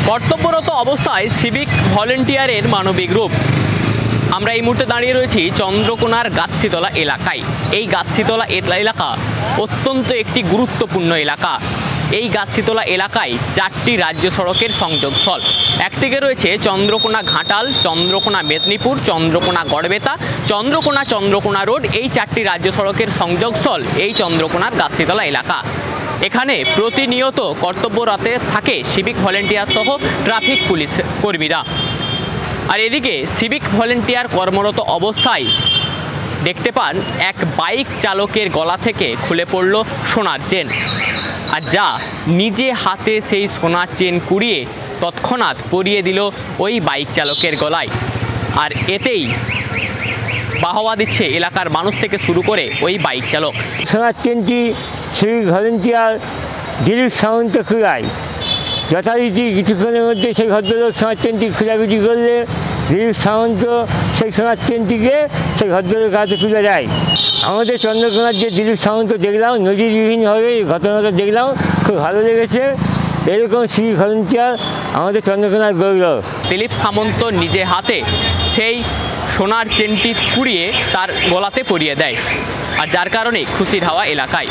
কর্তব্যরত অবস্থায় সিভিক ভলেন্টিয়ারের মানবিক রূপ। আমরা এই মুহূর্তে দাঁড়িয়ে রয়েছি চন্দ্রকোনার গাছশিতলা এলাকায়। এই গাছশিতলা এলাকা অত্যন্ত একটি গুরুত্বপূর্ণ এলাকা। এই গাছশিতলা এলাকায় 4টি রাজ্য সড়কের সংযোগস্থল। একদিকে রয়েছে চন্দ্রকোনা ঘাটাল, চন্দ্রকোনা মেদিনীপুর, চন্দ্রকোনা গড়বেতা, চন্দ্রকোনা রোড। এই 4টি রাজ্য সড়কের সংযোগস্থল এই চন্দ্রকোনার গাছশিতলা এলাকা। এখানে প্রতিনিয়ত কর্তব্যরতে থাকে সিভিক ভলেন্টিয়ার সহ ট্রাফিক পুলিশ কর্মীরা। আর এদিকে সিভিক ভলেন্টিয়ার কর্মরত অবস্থায় দেখতে পান এক বাইক চালকের গলা থেকে খুলে পড়ল সোনার চেন, আর যা নিজে হাতে সেই সোনার চেন কুড়িয়ে তৎক্ষণাৎ পরিয়ে দিল ওই বাইক চালকের গলায়। আর এতেই বাহবা দিচ্ছে এলাকার মানুষ থেকে শুরু করে ওই বাইক চালক। সোনার চেনটি সিভিক ভলেন্টিয়ার দিলীপ সামন্ত খুলায়। যথারীতি কিছুক্ষণের মধ্যে সেই ভদ্রলোক সোনার চেনটি খোলাখুলি করলে দিলীপ সামন্ত সেই সোনার চেনটিকে সেই ভদ্রলোকের হাতে তুলে দেয়। আমাদের চন্দ্রকোনার যে দিলীপ সামন্ত দেখলাম, নজিরবিহীনভাবে এই ঘটনাটা দেখলাম, খুব ভালো লেগেছে। এরকম সিভিক ভলেন্টিয়ার আমাদের চন্দ্রকোনার গৌরব। দিলীপ সামন্ত নিজে হাতে সেই সোনার চেনটি কুড়িয়ে তার গলাতে পরিয়ে দেয়, আর যার কারণে খুশির হাওয়া এলাকায়।